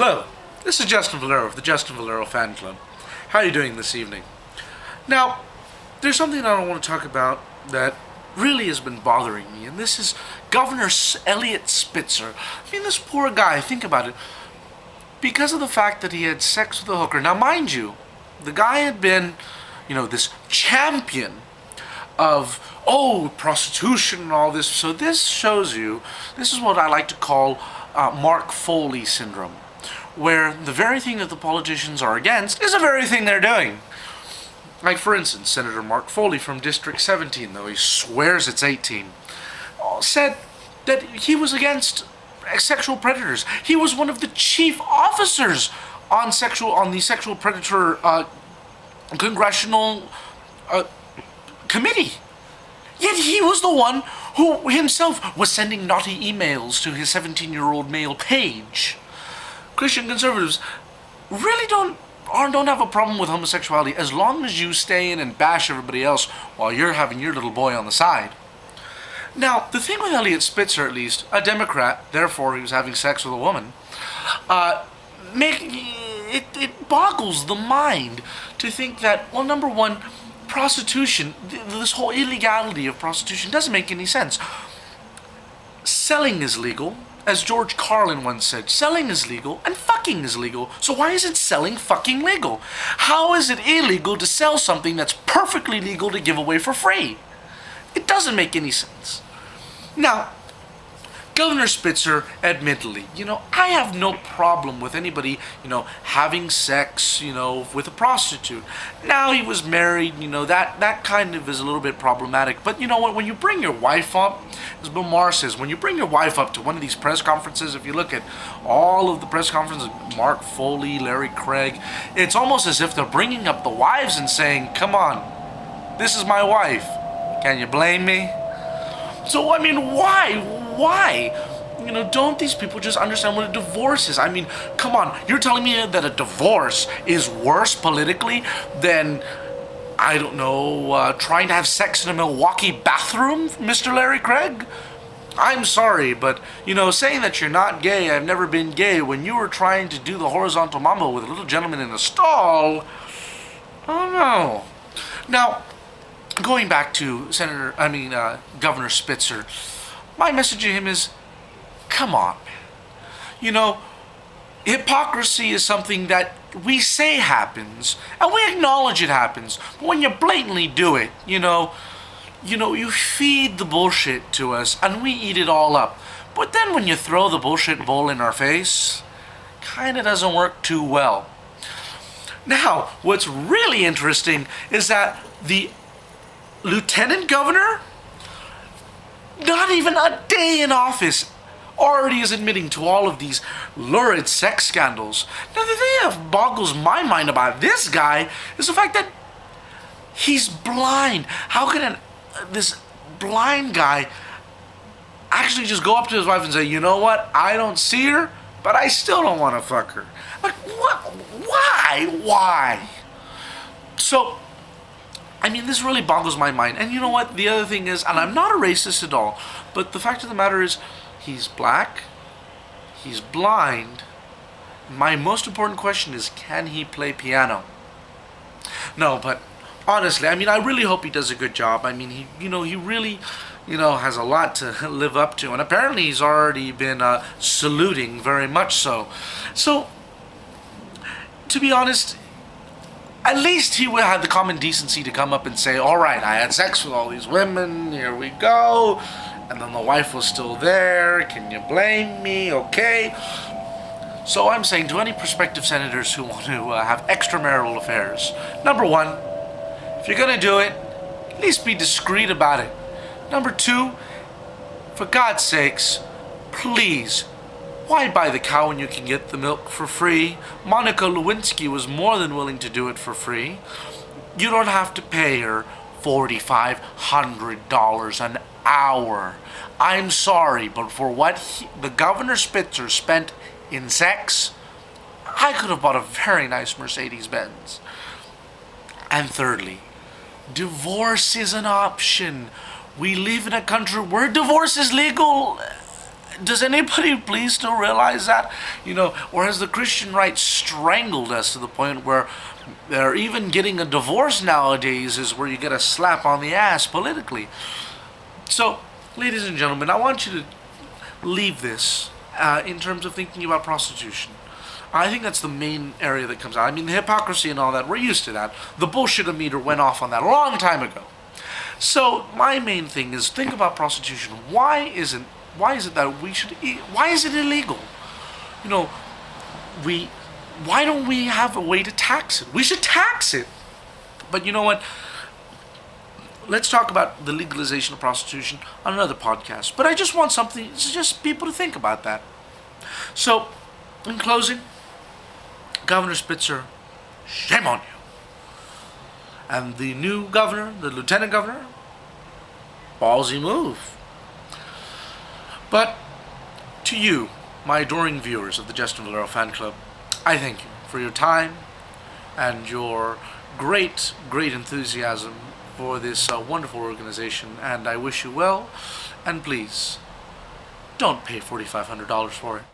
Hello, this is Justin Valero of the Justin Valero Fan Club. How are you doing this evening? Now, there's something I want to talk about that really has been bothering me, and this is Governor Eliot Spitzer. I mean, this poor guy, think about it. Because of the fact that he had sex with a hooker. Now, mind you, the guy had been, this champion of, prostitution and all this. So this shows you, this is what I like to call Mark Foley syndrome, where the very thing that the politicians are against is the very thing they're doing. Like, for instance, Senator Mark Foley from District 17, though he swears it's 18, said that he was against sexual predators. He was one of the chief officers on the sexual predator congressional committee. Yet he was the one who himself was sending naughty emails to his 17-year-old male page. Christian conservatives really don't have a problem with homosexuality as long as you stay in and bash everybody else while you're having your little boy on the side. Now, the thing with Eliot Spitzer, at least, a Democrat, therefore he was having sex with a woman, it boggles the mind to think that, well, number one, prostitution, this whole illegality of prostitution doesn't make any sense. Selling is legal. As George Carlin once said, selling is legal and fucking is legal. So why isn't selling fucking legal? How is it illegal to sell something that's perfectly legal to give away for free? It doesn't make any sense. Now, Governor Spitzer, admittedly, I have no problem with anybody, having sex, with a prostitute. Now he was married, that kind of is a little bit problematic. But you know what, when you bring your wife up, as Bill Maher says, when you bring your wife up to one of these press conferences, if you look at all of the press conferences, Mark Foley, Larry Craig, it's almost as if they're bringing up the wives and saying, come on, this is my wife. Can you blame me? So, I mean, why? Don't these people just understand what a divorce is? I mean, come on, you're telling me that a divorce is worse politically than, trying to have sex in a Milwaukee bathroom, Mr. Larry Craig? I'm sorry, but, saying that you're not gay, I've never been gay, when you were trying to do the horizontal mambo with a little gentleman in a stall, oh no. Now, going back to Governor Spitzer, my message to him is, come on. Hypocrisy is something that we say happens, and we acknowledge it happens. But when you blatantly do it, you feed the bullshit to us, and we eat it all up. But then when you throw the bullshit bowl in our face, kinda doesn't work too well. Now, what's really interesting is that the Lieutenant Governor, not even a day in office, already is admitting to all of these lurid sex scandals. Now, the thing that boggles my mind about this guy is the fact that he's blind. How can this blind guy actually just go up to his wife and say, you know what, I don't see her, but I still don't want to fuck her? Like, what? Why? So, this really boggles my mind. And you know what? The other thing is, and I'm not a racist at all, but the fact of the matter is, he's black, he's blind. My most important question is, can he play piano? No, but honestly, I really hope he does a good job. He really, has a lot to live up to. And apparently he's already been saluting very much so. So, to be honest, at least he would have the common decency to come up and say, all right, I had sex with all these women, here we go, and then the wife was still there, can you blame me, okay? So I'm saying to any prospective senators who want to have extramarital affairs, number one, if you're going to do it, at least be discreet about it. Number two, for God's sakes, please, why buy the cow when you can get the milk for free? Monica Lewinsky was more than willing to do it for free. You don't have to pay her $4,500 an hour. I'm sorry, but for what the Governor Spitzer spent in sex, I could have bought a very nice Mercedes-Benz. And thirdly, divorce is an option. We live in a country where divorce is legal. Does anybody please still realize that? Or has the Christian right strangled us to the point where they're even getting a divorce nowadays is where you get a slap on the ass politically? So, ladies and gentlemen, I want you to leave this in terms of thinking about prostitution. I think that's the main area that comes out. I mean, the hypocrisy and all that, we're used to that. The bullshit-o-meter went off on that a long time ago. So, my main thing is think about prostitution. Why is it that we should eat? Why is it illegal? Why don't we have a way to tax it? We should tax it. But you know what? Let's talk about the legalization of prostitution on another podcast. But I just want just people to think about that. So, in closing, Governor Spitzer, shame on you. And the new governor, the lieutenant governor, ballsy move. But to you, my adoring viewers of the Justin Valero fan club, I thank you for your time and your great, great enthusiasm for this wonderful organization. And I wish you well. And please, don't pay $4,500 for it.